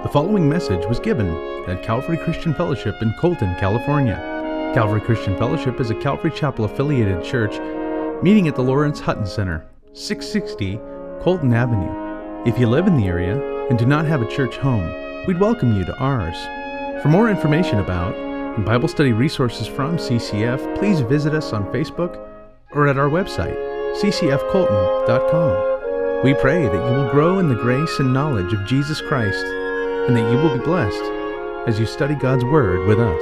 The following message was given at Calvary Christian Fellowship in Colton, California. Calvary Christian Fellowship is a Calvary Chapel affiliated church meeting at the Lawrence Hutton Center, 660 Colton Avenue. If you live in the area and do not have a church home, we'd welcome you to ours. For more information about and Bible study resources from CCF, please visit us on Facebook or at our website, ccfcolton.com. We pray that you will grow in the grace and knowledge of Jesus Christ, and that you will be blessed as you study God's Word with us.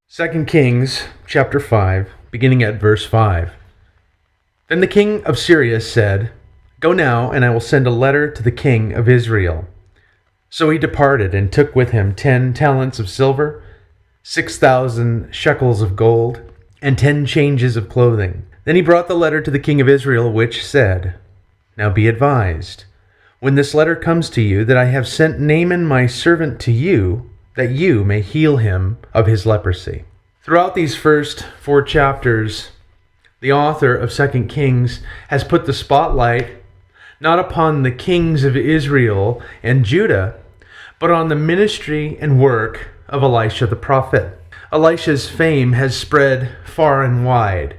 2 Kings chapter 5, beginning at verse 5. Then the king of Syria said, "Go now, and I will send a letter to the king of Israel." So he departed and took with him 10 talents of silver, 6,000 shekels of gold, and 10 changes of clothing. Then he brought the letter to the king of Israel, which said, "Now be advised, when this letter comes to you, that I have sent Naaman my servant to you, that you may heal him of his leprosy." Throughout these first 4 chapters, the author of 2 Kings has put the spotlight not upon the kings of Israel and Judah, but on the ministry and work of Elisha the prophet. Elisha's fame has spread far and wide.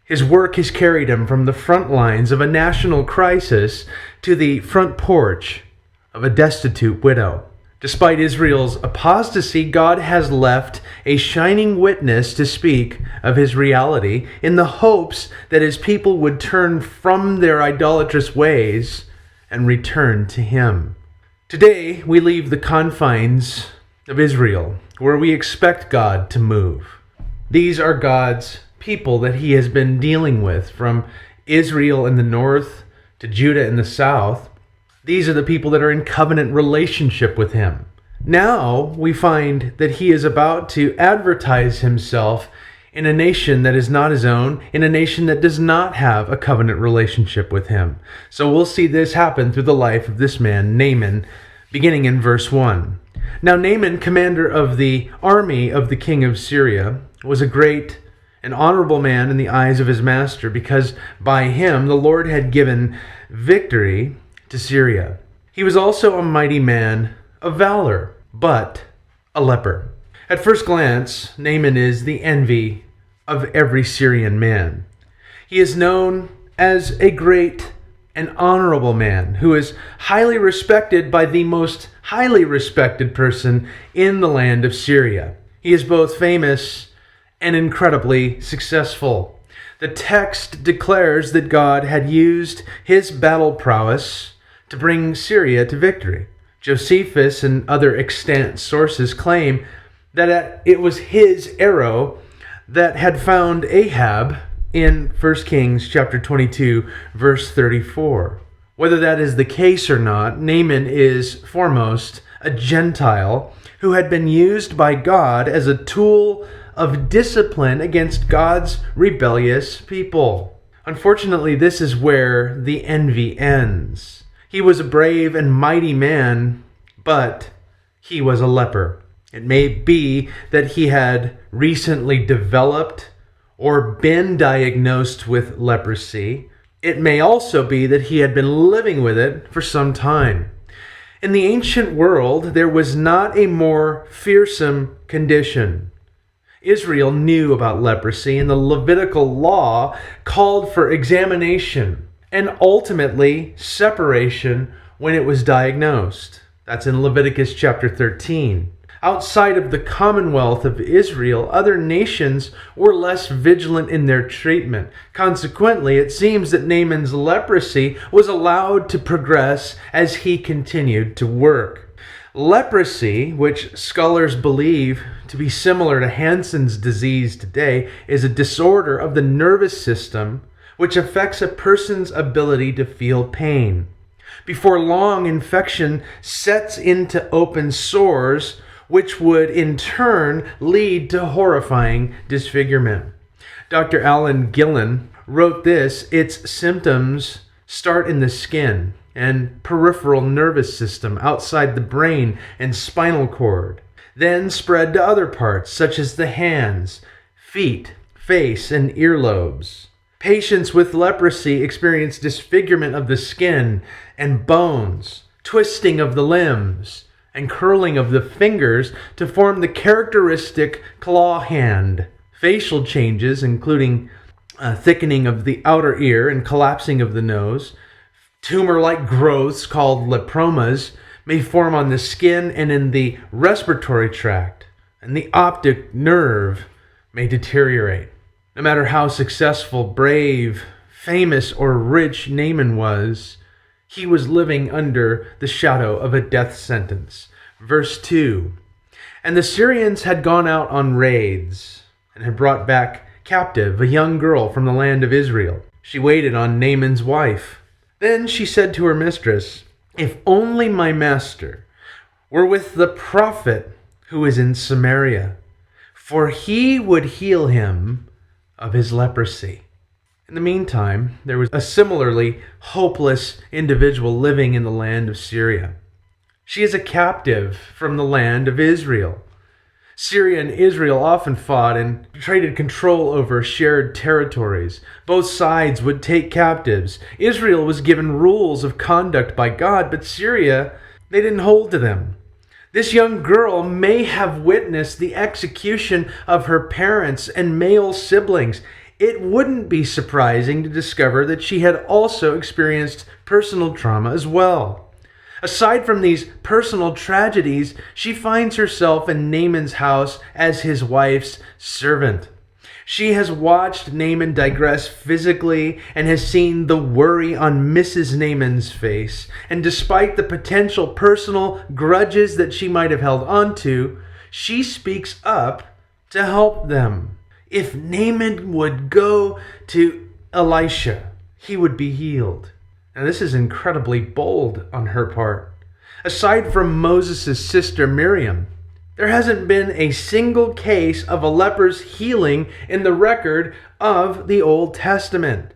His work has carried him from the front lines of a national crisis to the front porch of a destitute widow. Despite Israel's apostasy, God has left a shining witness to speak of his reality in the hopes that his people would turn from their idolatrous ways and return to him. Today, we leave the confines of Israel, where we expect God to move. These are God's people that he has been dealing with, from Israel in the north to Judah in the south. These are the people that are in covenant relationship with him. Now we find that he is about to advertise himself in a nation that is not his own, in a nation that does not have a covenant relationship with him. So we'll see this happen through the life of this man, Naaman, beginning in verse 1. Now Naaman, commander of the army of the king of Syria, was a great an honorable man in the eyes of his master, because by him the Lord had given victory to Syria. He was also a mighty man of valor, but a leper. At first glance, Naaman is the envy of every Syrian man. He is known as a great and honorable man who is highly respected by the most highly respected person in the land of Syria. He is both famous and incredibly successful. The text declares that God had used his battle prowess to bring Syria to victory. Josephus and other extant sources claim that it was his arrow that had found Ahab in 1 Kings chapter 22, verse 34. Whether that is the case or not, Naaman is foremost a Gentile who had been used by God as a tool of discipline against God's rebellious people. Unfortunately, this is where the envy ends. He was a brave and mighty man, but he was a leper. It may be that he had recently developed or been diagnosed with leprosy. It may also be that he had been living with it for some time. In the ancient world, there was not a more fearsome condition. Israel knew about leprosy, and the Levitical law called for examination and ultimately separation when it was diagnosed. That's in Leviticus chapter 13. Outside of the commonwealth of Israel, other nations were less vigilant in their treatment. Consequently, it seems that Naaman's leprosy was allowed to progress as he continued to work. Leprosy, which scholars believe to be similar to Hansen's disease today, is a disorder of the nervous system which affects a person's ability to feel pain. Before long, infection sets into open sores, which would in turn lead to horrifying disfigurement. Dr. Alan Gillen wrote this: "Its symptoms start in the skin and peripheral nervous system outside the brain and spinal cord, then spread to other parts such as the hands, feet, face, and earlobes. Patients with leprosy experience disfigurement of the skin and bones, twisting of the limbs, and curling of the fingers to form the characteristic claw hand. Facial changes, including thickening of the outer ear and collapsing of the nose, tumor-like growths called lepromas may form on the skin and in the respiratory tract, and the optic nerve may deteriorate. No matter how successful, brave, famous, or rich Naaman was, he was living under the shadow of a death sentence. Verse 2, and the Syrians had gone out on raids and had brought back captive a young girl from the land of Israel. She waited on Naaman's wife. Then she said to her mistress, if only my master were with the prophet who is in Samaria, for he would heal him of his leprosy. In the meantime, there was a similarly hopeless individual living in the land of Syria. She is a captive from the land of Israel. Syria and Israel often fought and traded control over shared territories. Both sides would take captives. Israel was given rules of conduct by God, but Syria, they didn't hold to them. This young girl may have witnessed the execution of her parents and male siblings. It wouldn't be surprising to discover that she had also experienced personal trauma as well. Aside from these personal tragedies, she finds herself in Naaman's house as his wife's servant. She has watched Naaman digress physically and has seen the worry on Mrs. Naaman's face. And despite the potential personal grudges that she might have held onto, she speaks up to help them. If Naaman would go to Elisha, he would be healed. Now, this is incredibly bold on her part. Aside from Moses' sister Miriam, there hasn't been a single case of a leper's healing in the record of the Old Testament.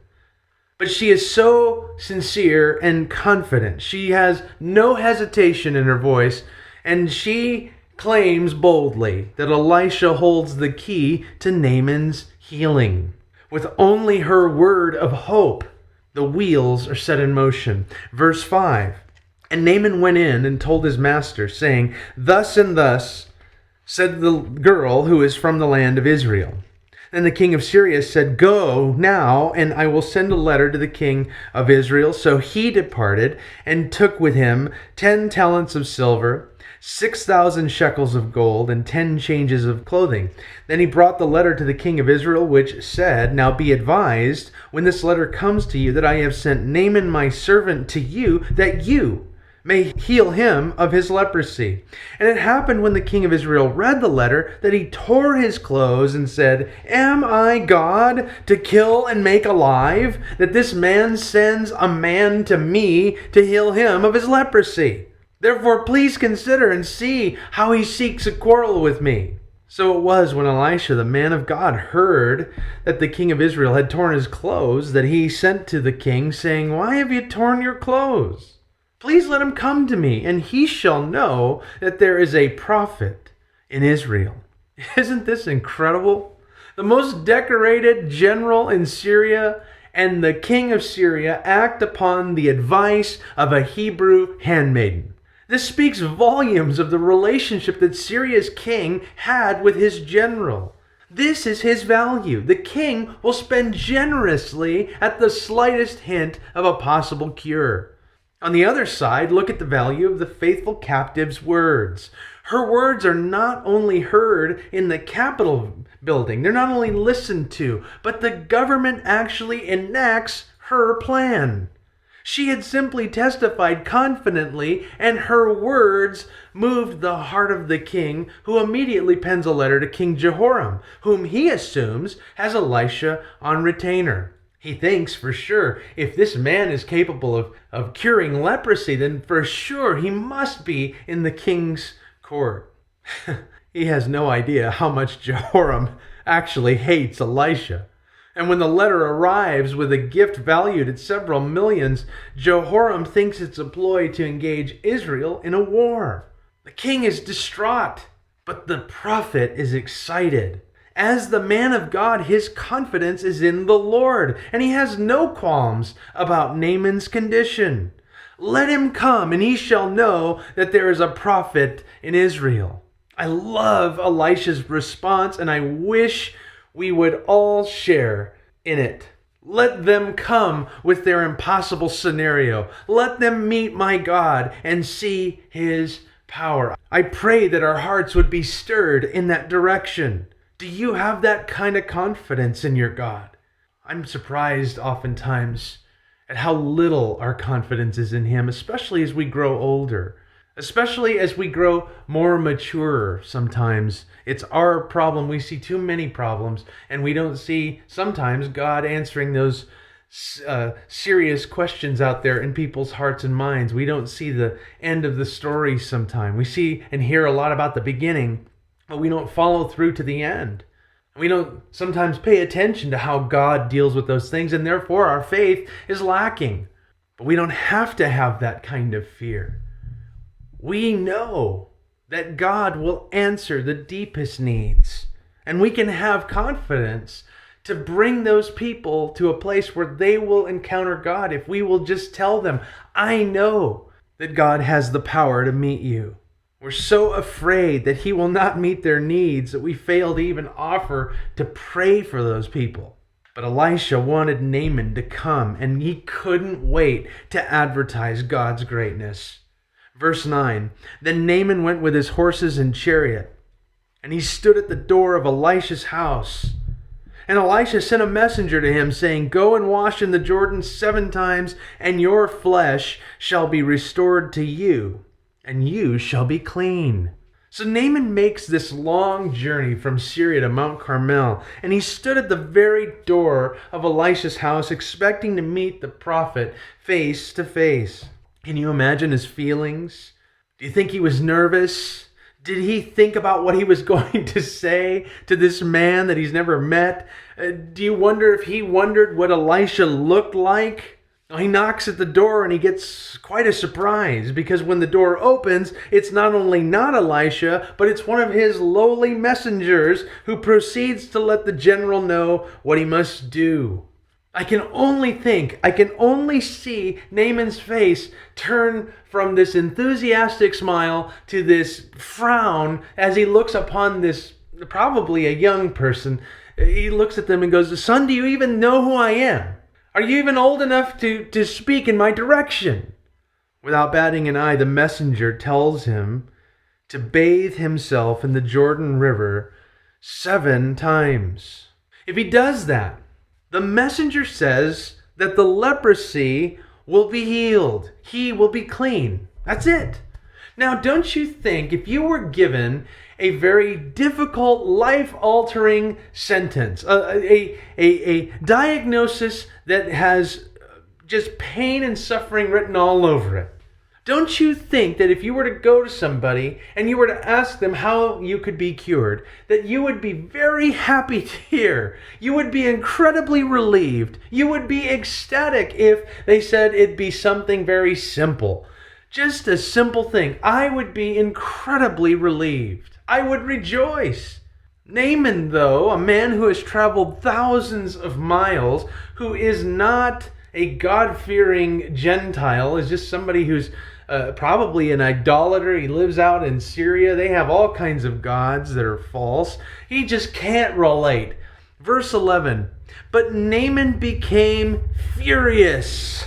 But she is so sincere and confident. She has no hesitation in her voice, and she claims boldly that Elisha holds the key to Naaman's healing. With only her word of hope, the wheels are set in motion. Verse 5, and Naaman went in and told his master, saying, thus and thus said the girl who is from the land of Israel. Then the king of Syria said, go now, and I will send a letter to the king of Israel. So he departed and took with him 10 talents of silver, 6,000 shekels of gold, and 10 changes of clothing. Then he brought the letter to the king of Israel, which said, now be advised, when this letter comes to you, that I have sent Naaman my servant to you, that you may heal him of his leprosy. And it happened when the king of Israel read the letter that he tore his clothes and said, am I God to kill and make alive, that this man sends a man to me to heal him of his leprosy? Therefore, please consider and see how he seeks a quarrel with me. So it was when Elisha, the man of God, heard that the king of Israel had torn his clothes, that he sent to the king, saying, why have you torn your clothes? Please let him come to me, and he shall know that there is a prophet in Israel. Isn't this incredible? The most decorated general in Syria and the king of Syria act upon the advice of a Hebrew handmaiden. This speaks volumes of the relationship that Syria's king had with his general. This is his value. The king will spend generously at the slightest hint of a possible cure. On the other side, look at the value of the faithful captive's words. Her words are not only heard in the Capitol building, they're not only listened to, but the government actually enacts her plan. She had simply testified confidently, and her words moved the heart of the king, who immediately pens a letter to King Jehoram, whom he assumes has Elisha on retainer. He thinks for sure, if this man is capable of curing leprosy, then for sure he must be in the king's court. He has no idea how much Jehoram actually hates Elisha. And when the letter arrives with a gift valued at several millions, Jehoram thinks it's a ploy to engage Israel in a war. The king is distraught, but the prophet is excited. As the man of God, his confidence is in the Lord, and he has no qualms about Naaman's condition. Let him come, and he shall know that there is a prophet in Israel. I love Elisha's response, and I wish we would all share in it. Let them come with their impossible scenario. Let them meet my God and see his power. I pray that our hearts would be stirred in that direction. Do you have that kind of confidence in your God? I'm surprised oftentimes at how little our confidence is in him, especially as we grow older. Especially as we grow more mature sometimes. It's our problem. We see too many problems, and we don't see sometimes God answering those serious questions out there in people's hearts and minds. We don't see the end of the story sometimes. We see and hear a lot about the beginning, but we don't follow through to the end. We don't sometimes pay attention to how God deals with those things, and therefore our faith is lacking. But we don't have to have that kind of fear. We know that God will answer the deepest needs, and we can have confidence to bring those people to a place where they will encounter God if we will just tell them, I know that God has the power to meet you. We're so afraid that he will not meet their needs that we fail to even offer to pray for those people. But Elisha wanted Naaman to come, and he couldn't wait to advertise God's greatness. Verse 9, then Naaman went with his horses and chariot, and he stood at the door of Elisha's house. And Elisha sent a messenger to him, saying, go and wash in the Jordan 7 times, and your flesh shall be restored to you, and you shall be clean. So Naaman makes this long journey from Syria to Mount Carmel, and he stood at the very door of Elisha's house, expecting to meet the prophet face to face. Can you imagine his feelings? Do you think he was nervous? Did he think about what he was going to say to this man that he's never met? Do you wonder if he wondered what Elisha looked like? He knocks at the door and he gets quite a surprise, because when the door opens, it's not only not Elisha, but it's one of his lowly messengers who proceeds to let the general know what he must do. I can only see Naaman's face turn from this enthusiastic smile to this frown as he looks upon this, probably a young person. He looks at them and goes, son, do you even know who I am? Are you even old enough to speak in my direction? Without batting an eye, the messenger tells him to bathe himself in the Jordan River 7 times. If he does that, the messenger says that the leprosy will be healed. He will be clean. That's it. Now, don't you think if you were given a very difficult, life-altering sentence, a diagnosis that has just pain and suffering written all over it, don't you think that if you were to go to somebody and you were to ask them how you could be cured, that you would be very happy to hear? You would be incredibly relieved. You would be ecstatic if they said it'd be something very simple. Just a simple thing. I would be incredibly relieved. I would rejoice. Naaman, though, a man who has traveled thousands of miles, who is not a God-fearing Gentile, is just somebody who's probably an idolater. He lives out in Syria. They have all kinds of gods that are false. He just can't relate. Verse 11, but Naaman became furious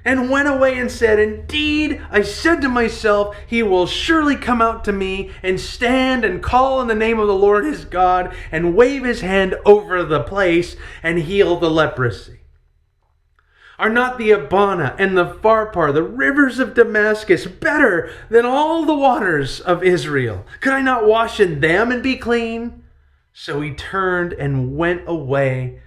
and went away and said, indeed, I said to myself, he will surely come out to me and stand and call on the name of the Lord his God and wave his hand over the place and heal the leprosy. Are not the Abana and the Pharpar, the rivers of Damascus, better than all the waters of Israel? Could I not wash in them and be clean? So he turned and went away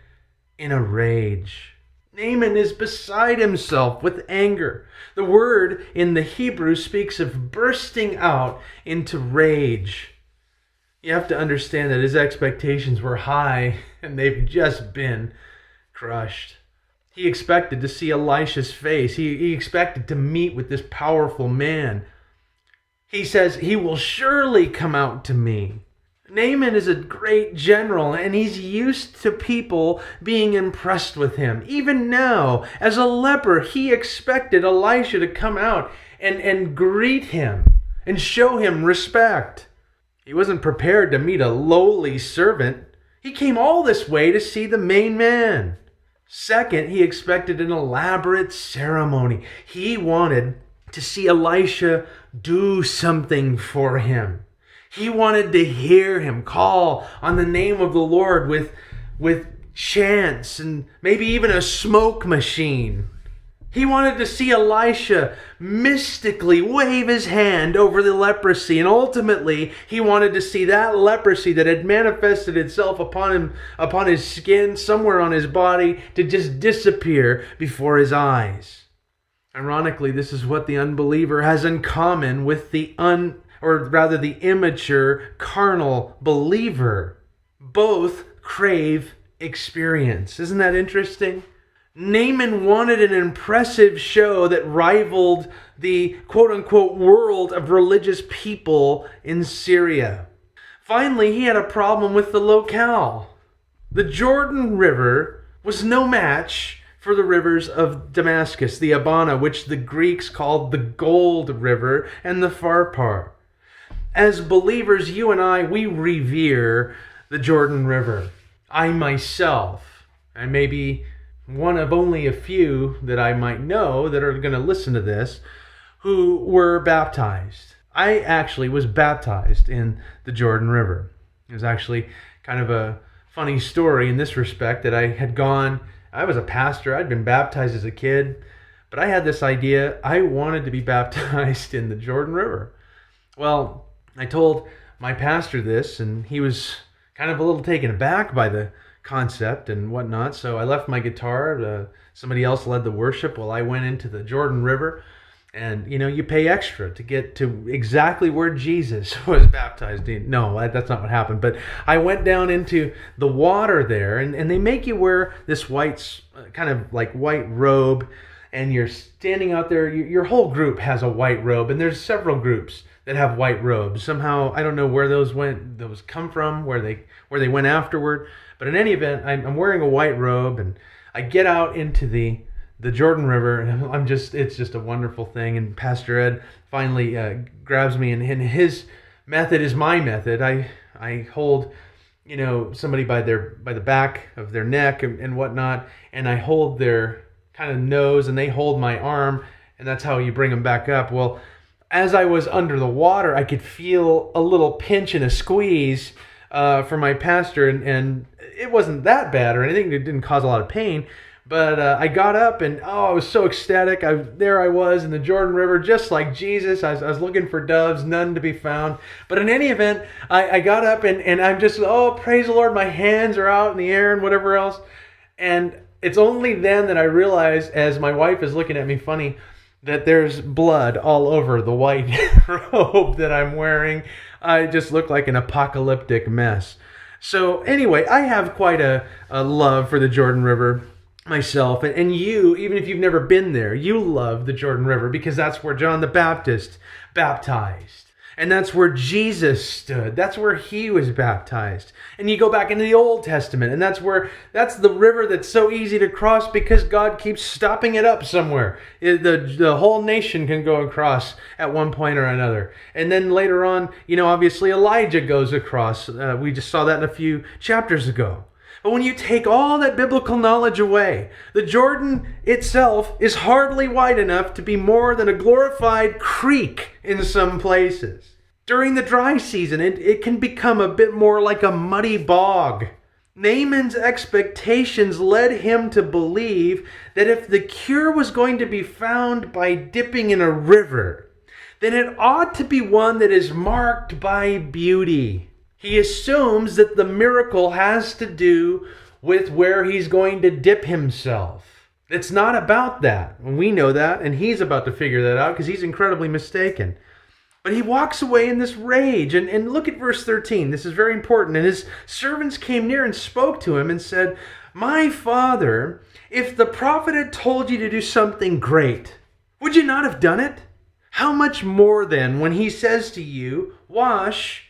in a rage. Naaman is beside himself with anger. The word in the Hebrew speaks of bursting out into rage. You have to understand that his expectations were high and they've just been crushed. He expected to see Elisha's face. He expected to meet with this powerful man. He says, he will surely come out to me. Naaman is a great general, and he's used to people being impressed with him. Even now, as a leper, he expected Elisha to come out and greet him and show him respect. He wasn't prepared to meet a lowly servant. He came all this way to see the main man. Second, he expected an elaborate ceremony. He wanted to see Elisha do something for him. He wanted to hear him call on the name of the Lord with chants and maybe even a smoke machine. He wanted to see Elisha mystically wave his hand over the leprosy, and ultimately he wanted to see that leprosy that had manifested itself upon his skin, somewhere on his body, to just disappear before his eyes. Ironically, this is what the unbeliever has in common with the immature, carnal believer. Both crave experience. Isn't that interesting? Naaman wanted an impressive show that rivaled the quote-unquote world of religious people in Syria. Finally, he had a problem with the locale. The Jordan River was no match for the rivers of Damascus, the Abana, which the Greeks called the Gold River, and the Pharpar. As believers, you and I, we revere the Jordan River. I myself, and maybe one of only a few that I might know that are going to listen to this, who were baptized. I actually was baptized in the Jordan River. It was actually kind of a funny story in this respect that I was a pastor, I'd been baptized as a kid, but I had this idea, I wanted to be baptized in the Jordan River. Well, I told my pastor this, and he was kind of a little taken aback by the concept and whatnot, so I left my guitar. Somebody else led the worship while I went into the Jordan River. And, you pay extra to get to exactly where Jesus was baptized. No, that's not what happened. But I went down into the water there, and they make you wear this white, kind of like white robe, and you're standing out there. Your whole group has a white robe, and there's several groups that have white robes. Somehow, I don't know where those come from, where they went afterward. But in any event, I'm wearing a white robe, and I get out into the Jordan River, and it's just a wonderful thing. And Pastor Ed finally grabs me, and his method is my method. I hold, somebody by the back of their neck and whatnot, and I hold their kind of nose, and they hold my arm, and that's how you bring them back up. Well, as I was under the water, I could feel a little pinch and a squeeze for my pastor, and it wasn't that bad or anything. It didn't cause a lot of pain. But I got up, and I was so ecstatic. There I was in the Jordan River, just like Jesus. I was looking for doves, none to be found. But in any event, I got up, and I'm just, praise the Lord, my hands are out in the air and whatever else. And it's only then that I realize, as my wife is looking at me funny, that there's blood all over the white robe that I'm wearing. I just look like an apocalyptic mess. So anyway, I have quite a love for the Jordan River myself, and you, even if you've never been there, you love the Jordan River because that's where John the Baptist baptized. And that's where Jesus stood. That's where he was baptized. And you go back into the Old Testament, and that's the river that's so easy to cross because God keeps stopping it up somewhere. The whole nation can go across at one point or another. And then later on, obviously Elijah goes across. We just saw that in a few chapters ago. But when you take all that biblical knowledge away, the Jordan itself is hardly wide enough to be more than a glorified creek in some places. During the dry season, it can become a bit more like a muddy bog. Naaman's expectations led him to believe that if the cure was going to be found by dipping in a river, then it ought to be one that is marked by beauty. He assumes that the miracle has to do with where he's going to dip himself. It's not about that. And we know that, and he's about to figure that out because he's incredibly mistaken. But he walks away in this rage. And look at verse 13. This is very important. And his servants came near and spoke to him and said, "My father, if the prophet had told you to do something great, would you not have done it? How much more then when he says to you, 'Wash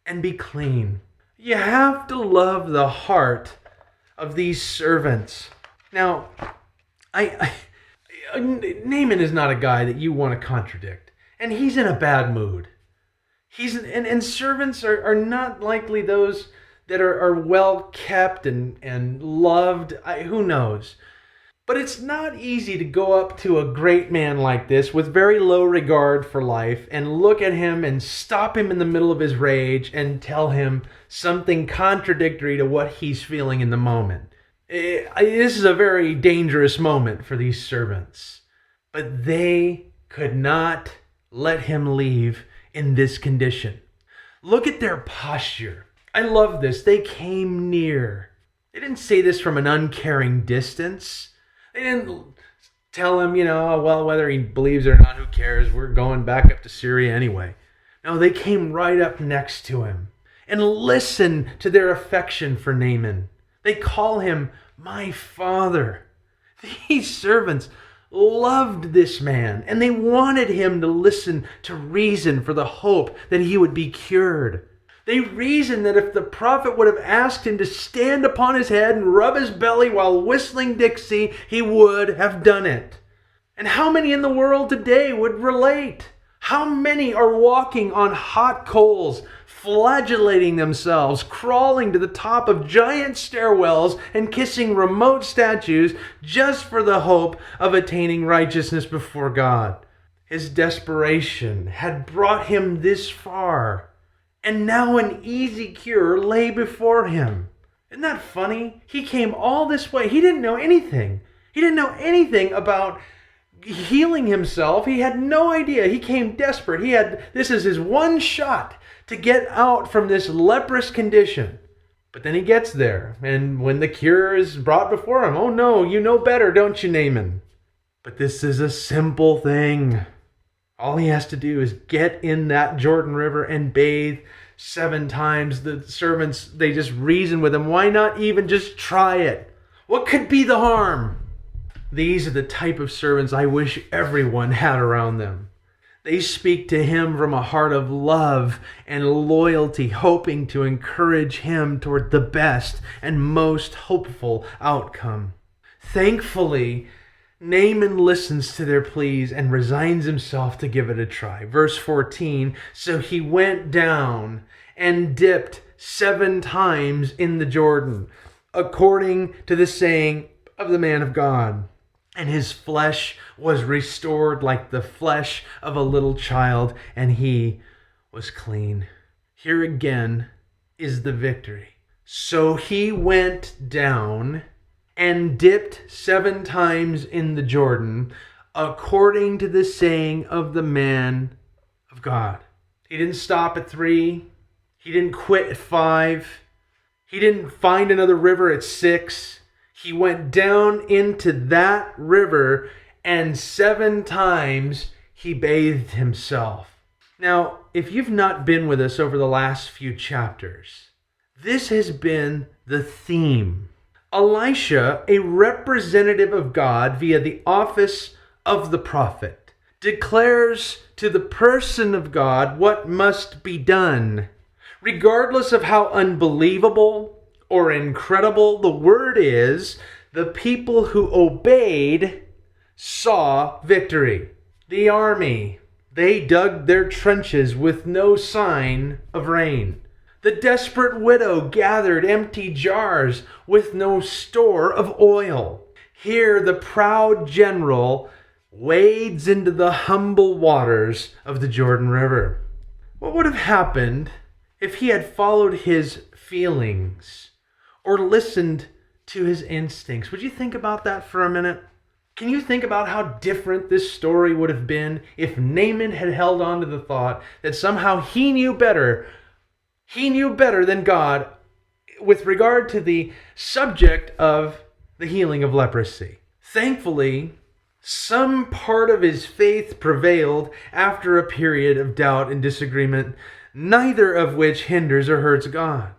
and be clean'?" You have to love the heart of these servants. Now, Naaman is not a guy that you want to contradict, and he's in a bad mood. And servants are not likely those that are well kept and loved. Who knows? But it's not easy to go up to a great man like this with very low regard for life and look at him and stop him in the middle of his rage and tell him something contradictory to what he's feeling in the moment. This is a very dangerous moment for these servants. But they could not let him leave in this condition. Look at their posture. I love this. They came near. They didn't say this from an uncaring distance. They didn't tell him, well, whether he believes it or not, who cares? We're going back up to Syria anyway. No, they came right up next to him and listen to their affection for Naaman. They call him my father. These servants loved this man, and they wanted him to listen to reason for the hope that he would be cured. They reasoned that if the prophet would have asked him to stand upon his head and rub his belly while whistling Dixie, he would have done it. And how many in the world today would relate? How many are walking on hot coals, flagellating themselves, crawling to the top of giant stairwells and kissing remote statues just for the hope of attaining righteousness before God? His desperation had brought him this far. And now an easy cure lay before him. Isn't that funny? He came all this way. He didn't know anything. He didn't know anything about healing himself. He had no idea. He came desperate. This is his one shot to get out from this leprous condition. But then he gets there, and when the cure is brought before him, oh no, you know better, don't you, Naaman? But this is a simple thing. All he has to do is get in that Jordan River and bathe 7 times. The servants, they just reason with him. Why not even just try it? What could be the harm? These are the type of servants I wish everyone had around them. They speak to him from a heart of love and loyalty, hoping to encourage him toward the best and most hopeful outcome. Thankfully, Naaman listens to their pleas and resigns himself to give it a try. Verse 14, so he went down and dipped 7 times in the Jordan, according to the saying of the man of God. And his flesh was restored like the flesh of a little child, and he was clean. Here again is the victory. So he went down and dipped 7 times in the Jordan, according to the saying of the man of God. He didn't stop at 3. He didn't quit at 5. He didn't find another river at 6. He went down into that river, and 7 times he bathed himself. Now, if you've not been with us over the last few chapters, this has been the theme. Elisha, a representative of God via the office of the prophet, declares to the person of God what must be done. Regardless of how unbelievable or incredible the word is, the people who obeyed saw victory. The army, they dug their trenches with no sign of rain. The desperate widow gathered empty jars with no store of oil. Here the proud general wades into the humble waters of the Jordan River. What would have happened if he had followed his feelings or listened to his instincts? Would you think about that for a minute? Can you think about how different this story would have been if Naaman had held on to the thought that somehow he knew better than God with regard to the subject of the healing of leprosy? Thankfully, some part of his faith prevailed after a period of doubt and disagreement, neither of which hinders or hurts God.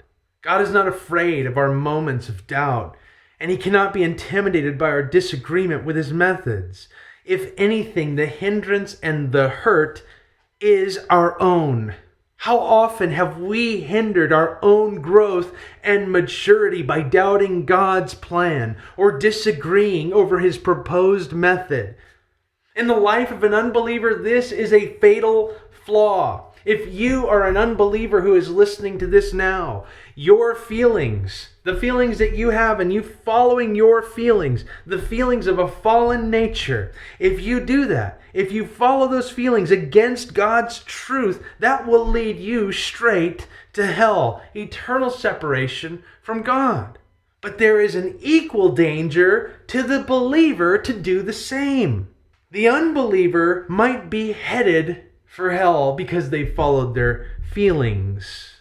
God is not afraid of our moments of doubt, and he cannot be intimidated by our disagreement with his methods. If anything, the hindrance and the hurt is our own. How often have we hindered our own growth and maturity by doubting God's plan or disagreeing over His proposed method? In the life of an unbeliever, this is a fatal flaw. If you are an unbeliever who is listening to this now, your feelings, the feelings that you have and you following your feelings, the feelings of a fallen nature, if you do that, if you follow those feelings against God's truth, that will lead you straight to hell, eternal separation from God. But there is an equal danger to the believer to do the same. The unbeliever might be headed for hell because they followed their feelings.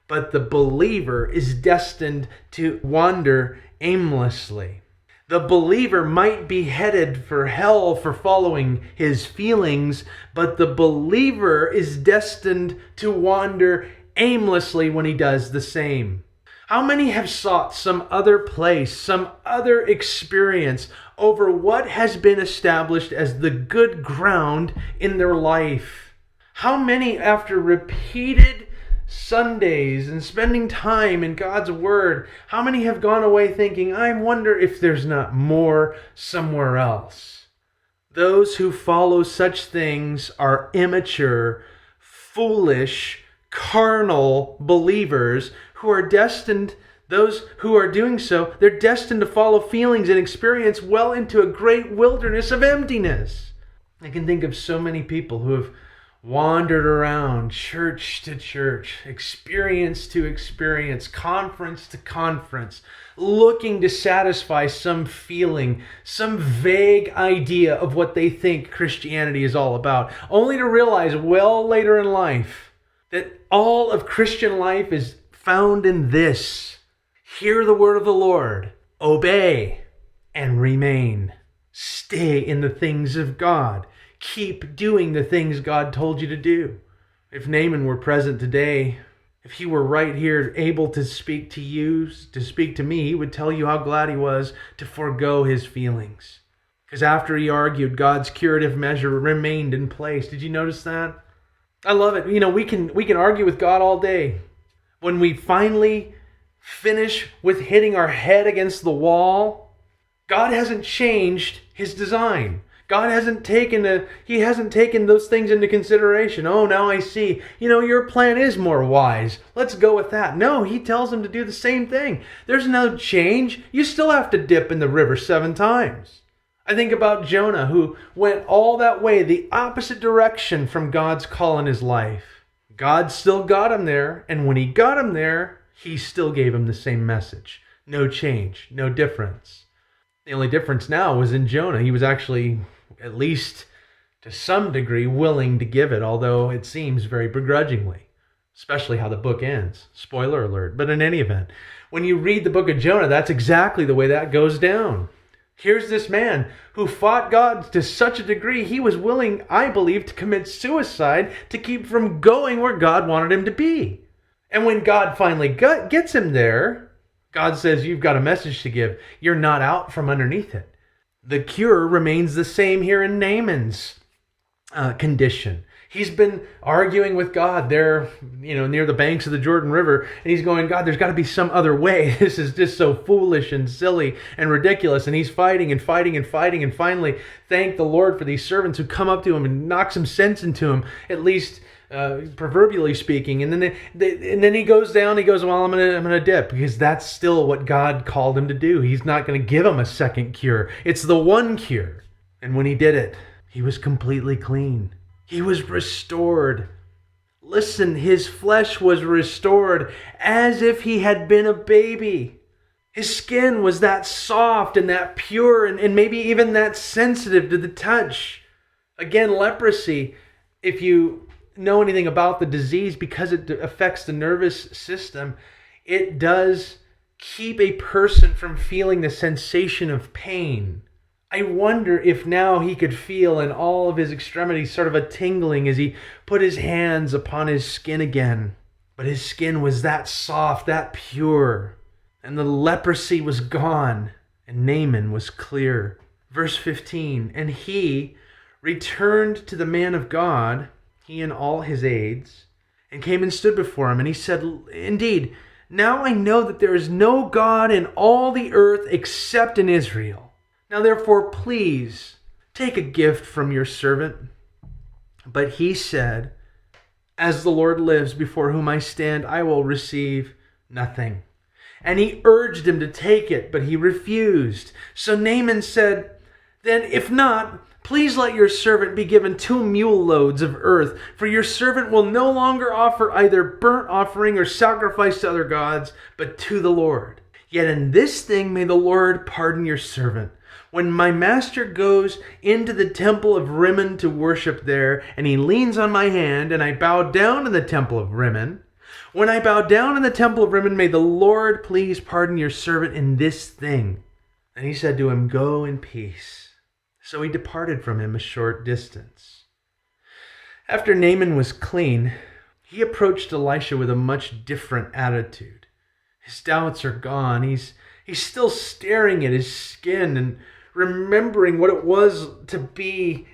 But the believer is destined to wander aimlessly. The believer might be headed for hell for following his feelings, but the believer is destined to wander aimlessly when he does the same. How many have sought some other place, some other experience over what has been established as the good ground in their life? How many, after repeated Sundays and spending time in God's Word, how many have gone away thinking, I wonder if there's not more somewhere else? Those who follow such things are immature, foolish, carnal believers who are destined, those who are doing so, they're destined to follow feelings and experience well into a great wilderness of emptiness. I can think of so many people who have wandered around church to church, experience to experience, conference to conference, looking to satisfy some feeling, some vague idea of what they think Christianity is all about, only to realize well later in life that all of Christian life is found in this: hear the word of the Lord, obey, and remain. Stay in the things of God. Keep doing the things God told you to do. If Naaman were present today, if he were right here able to speak to you, to speak to me, he would tell you how glad he was to forego his feelings. Because after he argued, God's curative measure remained in place. Did you notice that? I love it. You know, we can argue with God all day. When we finally finish with hitting our head against the wall, God hasn't changed His design. God hasn't taken those things into consideration. Oh, now I see. Your plan is more wise. Let's go with that. No, He tells him to do the same thing. There's no change. You still have to dip in the river 7 times. I think about Jonah, who went all that way, the opposite direction from God's call in his life. God still got him there, and when He got him there, He still gave him the same message. No change, no difference. The only difference now was in Jonah. He was actually, at least to some degree, willing to give it, although it seems very begrudgingly, especially how the book ends. Spoiler alert. But in any event, when you read the book of Jonah, that's exactly the way that goes down. Here's this man who fought God to such a degree, he was willing, I believe, to commit suicide to keep from going where God wanted him to be. And when God finally gets him there, God says, you've got a message to give. You're not out from underneath it. The cure remains the same here in Naaman's condition. He's been arguing with God there, near the banks of the Jordan River, and he's going, God, there's got to be some other way. This is just so foolish and silly and ridiculous. And he's fighting and fighting and fighting, and finally, thank the Lord for these servants who come up to him and knock some sense into him, at least proverbially speaking. And then he goes down. He goes, well, I'm gonna dip, because that's still what God called him to do. He's not going to give him a second cure. It's the one cure. And when he did it, he was completely clean. He was restored. Listen, his flesh was restored as if he had been a baby. His skin was that soft and that pure and maybe even that sensitive to the touch. Again, leprosy, if you know anything about the disease, because it affects the nervous system, it does keep a person from feeling the sensation of pain. I wonder if now he could feel in all of his extremities sort of a tingling as he put his hands upon his skin again. But his skin was that soft, that pure, and the leprosy was gone, and Naaman was clear. Verse 15, and he returned to the man of God, he and all his aides, and came and stood before him. And he said, "Indeed, now I know that there is no God in all the earth except in Israel. Now therefore, please take a gift from your servant." But he said, "As the Lord lives, before whom I stand, I will receive nothing." And he urged him to take it, but he refused. So Naaman said, "Then if not, please let your servant be given 2 mule loads of earth, for your servant will no longer offer either burnt offering or sacrifice to other gods, but to the Lord. Yet in this thing may the Lord pardon your servant. When my master goes into the temple of Rimmon to worship there, and he leans on my hand, and I bow down in the temple of Rimmon, when I bow down in the temple of Rimmon, may the Lord please pardon your servant in this thing." And he said to him, "Go in peace." So he departed from him a short distance. After Naaman was clean, he approached Elisha with a much different attitude. His doubts are gone. He's still staring at his skin and remembering what it was to be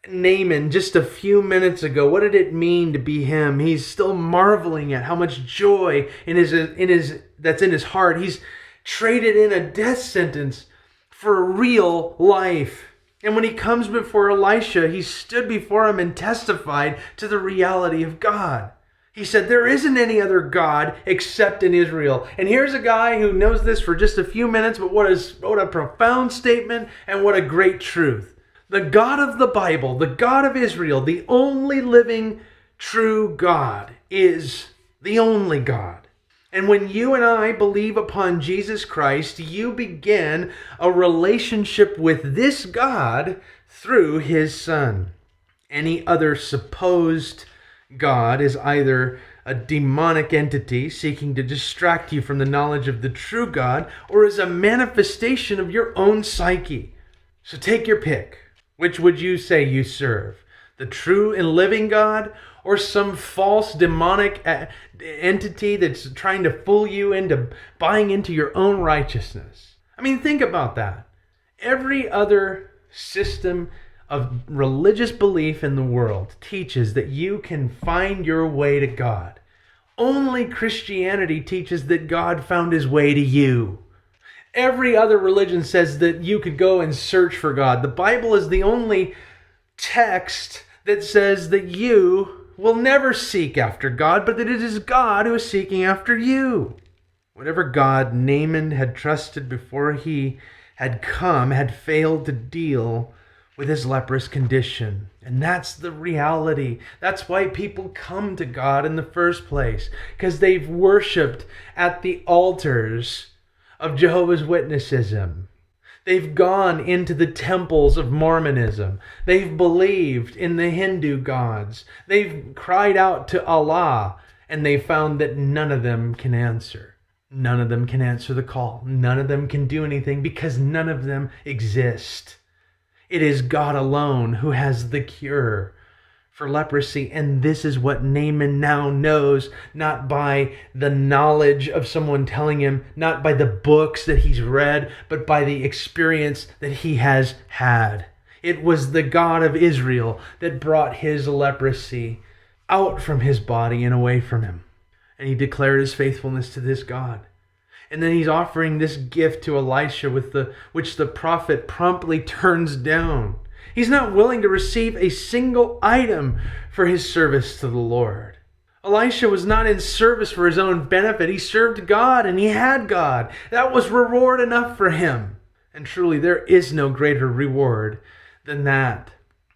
Naaman just a few minutes ago. What did it mean to be him? He's still marveling at how much joy that's in his heart. He's traded in a death sentence for a real life. And when he comes before Elisha, he stood before him and testified to the reality of God. He said, "There isn't any other God except in Israel." And here's a guy who knows this for just a few minutes, but what a profound statement and what a great truth. The God of the Bible, the God of Israel, the only living true God, is the only God. And when you and I believe upon Jesus Christ, you begin a relationship with this God through his Son. Any other supposed God is either a demonic entity seeking to distract you from the knowledge of the true God, or is a manifestation of your own psyche. So take your pick. Which would you say you serve? The true and living God, or some false demonic entity that's trying to fool you into buying into your own righteousness? I mean, think about that. Every other system of religious belief in the world teaches that you can find your way to God. Only Christianity teaches that God found his way to you. Every other religion says that you could go and search for God. The Bible is the only text that says that you will never seek after God, but that it is God who is seeking after you. Whatever God Naaman had trusted before he had come had failed to deal with his leprous condition. And that's the reality. That's why people come to God in the first place, because they've worshipped at the altars of Jehovah's Witnessism. They've gone into the temples of Mormonism. They've believed in the Hindu gods. They've cried out to Allah, and they found that none of them can answer. None of them can answer the call. None of them can do anything because none of them exist. It is God alone who has the cure for leprosy, and this is what Naaman now knows, not by the knowledge of someone telling him, not by the books that he's read, but by the experience that he has had. It was the God of Israel that brought his leprosy out from his body and away from him. And he declared his faithfulness to this God. And then he's offering this gift to Elisha, which the prophet promptly turns down. He's not willing to receive a single item for his service to the Lord. Elisha was not in service for his own benefit. He served God, and he had God. That was reward enough for him. And truly, there is no greater reward than that.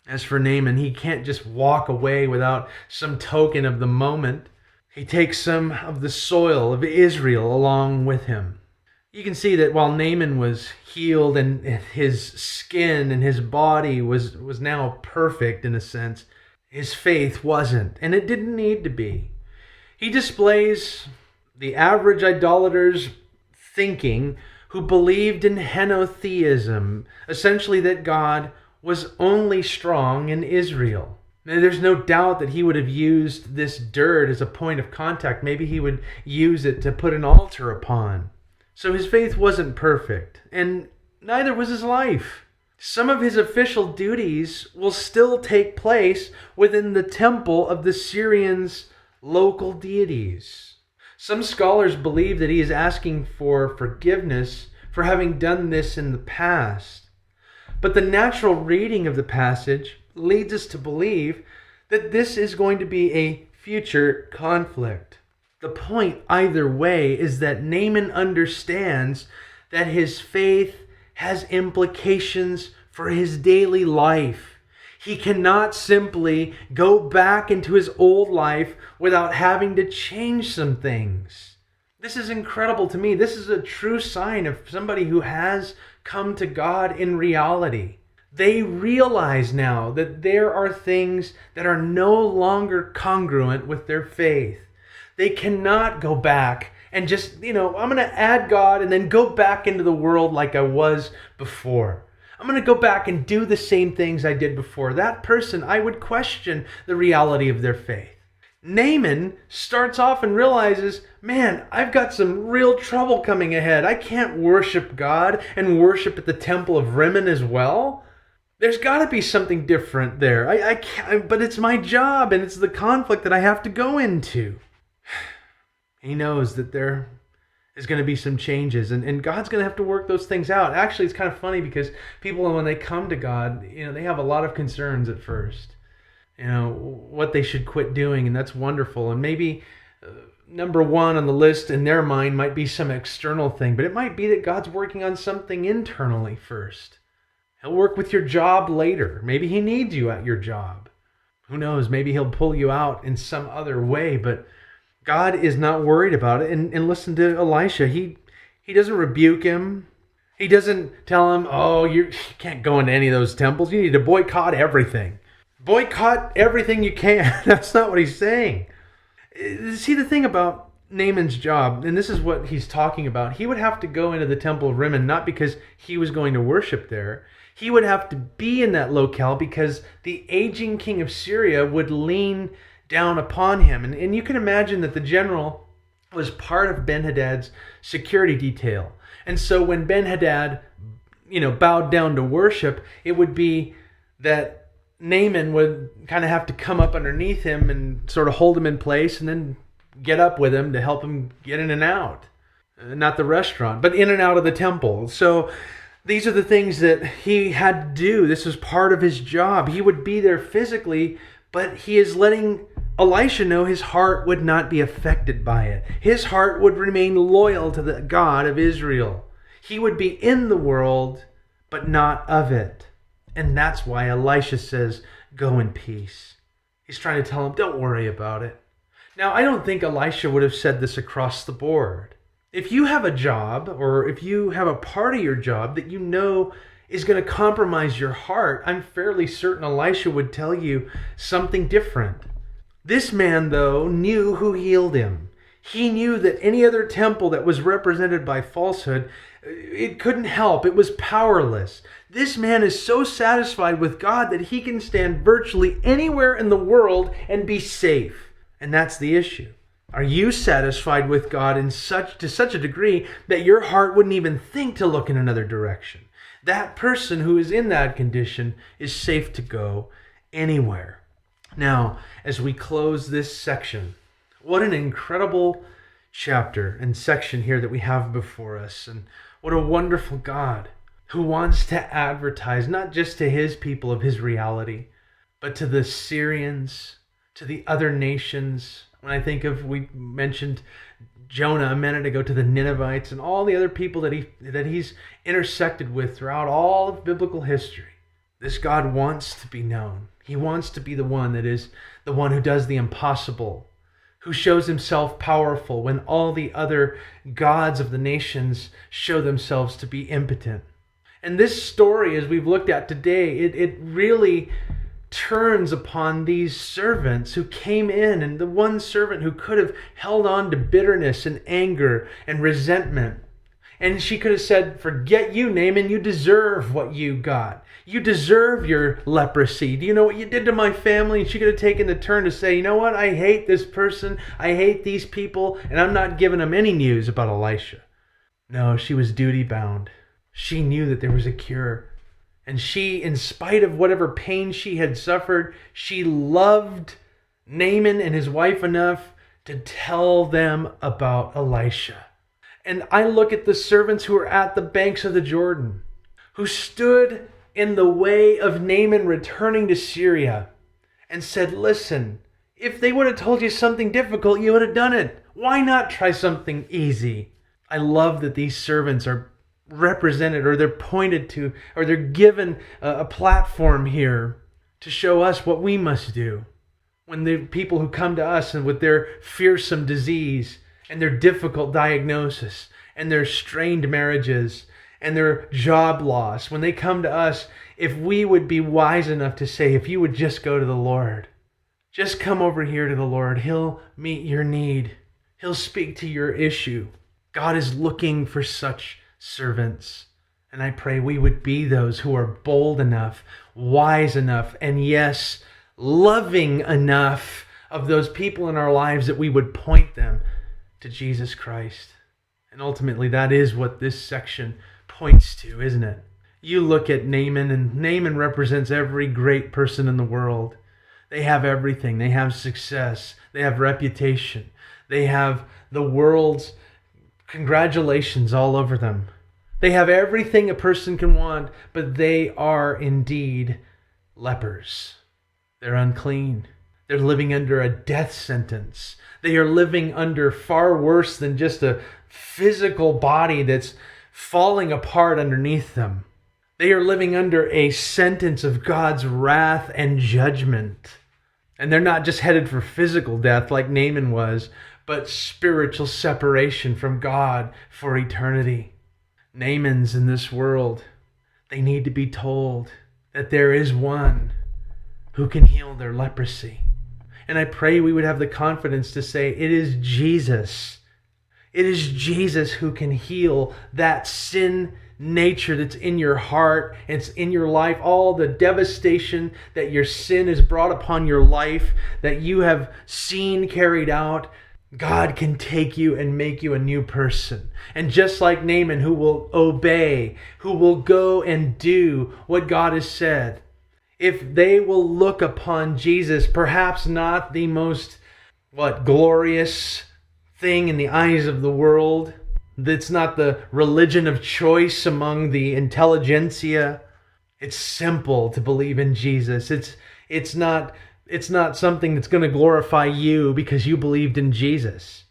As for Naaman, he can't just walk away without some token of the moment. He takes some of the soil of Israel along with him. You can see that while Naaman was healed and his skin and his body was now perfect in a sense, his faith wasn't, and it didn't need to be. He displays the average idolater's thinking who believed in henotheism, essentially that God was only strong in Israel. Now, there's no doubt that he would have used this dirt as a point of contact. Maybe he would use it to put an altar upon. So his faith wasn't perfect, and neither was his life. Some of his official duties will still take place within the temple of the Syrians' local deities. Some scholars believe that he is asking for forgiveness for having done this in the past. But the natural reading of the passage leads us to believe that this is going to be a future conflict. The point, either way, is that Naaman understands that his faith has implications for his daily life. He cannot simply go back into his old life without having to change some things. This is incredible to me. This is a true sign of somebody who has come to God in reality. They realize now that there are things that are no longer congruent with their faith. They cannot go back and just, I'm going to add God and then go back into the world like I was before. I'm going to go back and do the same things I did before. That person, I would question the reality of their faith. Naaman starts off and realizes, man, I've got some real trouble coming ahead. I can't worship God and worship at the temple of Rimmon as well. There's got to be something different there. I can't, but it's my job and it's the conflict that I have to go into. He knows that there is going to be some changes and God's going to have to work those things out. Actually, it's kind of funny because people, when they come to God, they have a lot of concerns at first. What they should quit doing, and that's wonderful. And maybe number one on the list in their mind might be some external thing, but it might be that God's working on something internally first. He'll work with your job later. Maybe he needs you at your job. Who knows? Maybe he'll pull you out in some other way, but God is not worried about it. And listen to Elisha. He doesn't rebuke him. He doesn't tell him, oh, you can't go into any of those temples. You need to boycott everything. Boycott everything you can. That's not what he's saying. See, the thing about Naaman's job, and this is what he's talking about, he would have to go into the temple of Rimmon, not because he was going to worship there. He would have to be in that locale because the aging king of Syria would lean down upon him. And you can imagine that the general was part of Ben-Hadad's security detail. And so when Ben-Hadad, bowed down to worship, it would be that Naaman would kind of have to come up underneath him and sort of hold him in place and then get up with him to help him get in and out. Not the restaurant, but in and out of the temple. So these are the things that he had to do. This was part of his job. He would be there physically, but he is letting Elisha know his heart would not be affected by it. His heart would remain loyal to the God of Israel. He would be in the world, but not of it. And that's why Elisha says, go in peace. He's trying to tell him, don't worry about it. Now, I don't think Elisha would have said this across the board. If you have a job, or if you have a part of your job that is going to compromise your heart, I'm fairly certain Elisha would tell you something different. This man, though, knew who healed him. He knew that any other temple that was represented by falsehood, it couldn't help. It was powerless. This man is so satisfied with God that he can stand virtually anywhere in the world and be safe. And that's the issue. Are you satisfied with God to such a degree that your heart wouldn't even think to look in another direction? That person who is in that condition is safe to go anywhere. Now, as we close this section, what an incredible chapter and section here that we have before us. And what a wonderful God who wants to advertise not just to his people of his reality, but to the Syrians, to the other nations. When I think of, we mentioned Jonah a minute ago, to the Ninevites and all the other people that he's intersected with throughout all of biblical history. This God wants to be known. He wants to be the one that is the one who does the impossible, who shows himself powerful when all the other gods of the nations show themselves to be impotent. And this story, as we've looked at today, it really turns upon these servants who came in, and the one servant who could have held on to bitterness and anger and resentment. And she could have said, forget you, Naaman, you deserve what you got. You deserve your leprosy. Do you know what you did to my family? And she could have taken the turn to say, you know what, I hate this person, I hate these people, and I'm not giving them any news about Elisha. No, she was duty bound. She knew that there was a cure. And she, in spite of whatever pain she had suffered, she loved Naaman and his wife enough to tell them about Elisha. And I look at the servants who are at the banks of the Jordan, who stood in the way of Naaman returning to Syria and said, listen, if they would have told you something difficult, you would have done it. Why not try something easy? I love that these servants are represented, or they're pointed to, or they're given a platform here to show us what we must do. When the people who come to us and with their fearsome disease and their difficult diagnosis and their strained marriages and their job loss, when they come to us, if we would be wise enough to say, if you would just go to the Lord, just come over here to the Lord, He'll meet your need. He'll speak to your issue. God is looking for such servants. And I pray we would be those who are bold enough, wise enough, and yes, loving enough of those people in our lives that we would point them to Jesus Christ. And ultimately, that is what this section points to, isn't it? You look at Naaman, and Naaman represents every great person in the world. They have everything. They have success. They have reputation. They have the world's congratulations all over them. They have everything a person can want, but they are indeed lepers. They're unclean. They're living under a death sentence. They are living under far worse than just a physical body that's falling apart underneath them. They are living under a sentence of God's wrath and judgment. And they're not just headed for physical death like Naaman was, but spiritual separation from God for eternity. Naamans in this world, they need to be told that there is one who can heal their leprosy. And I pray we would have the confidence to say, it is Jesus. It is Jesus who can heal that sin nature that's in your heart, it's in your life, all the devastation that your sin has brought upon your life, that you have seen carried out. God can take you and make you a new person. And just like Naaman, who will obey, who will go and do what God has said, if they will look upon Jesus, perhaps not the most, glorious thing in the eyes of the world, that's not the religion of choice among the intelligentsia. It's simple to believe in Jesus. It's not something that's going to glorify you because you believed in Jesus.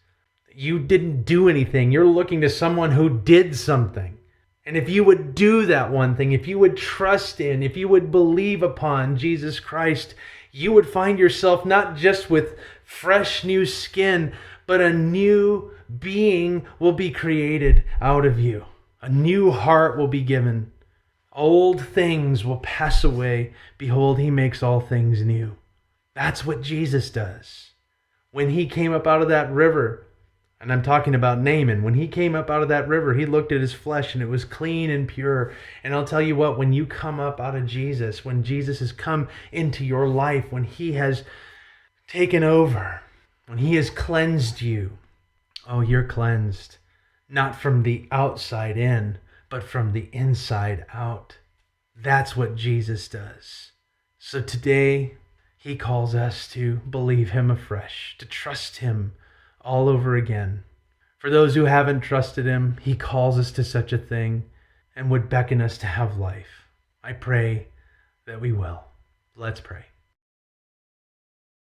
You didn't do anything. You're looking to someone who did something. And if you would do that one thing, if you would trust in, if you would believe upon Jesus Christ, you would find yourself not just with fresh new skin, but a new being will be created out of you. A new heart will be given. Old things will pass away. Behold, He makes all things new. That's what Jesus does. When He came up out of that river, and I'm talking about Naaman, when he came up out of that river, he looked at his flesh and it was clean and pure. And I'll tell you what, when you come up out of Jesus, when Jesus has come into your life, when He has taken over, when He has cleansed you, oh, you're cleansed. Not from the outside in, but from the inside out. That's what Jesus does. So today, He calls us to believe Him afresh, to trust Him all over again. For those who haven't trusted Him, He calls us to such a thing and would beckon us to have life. I pray that we will. Let's pray.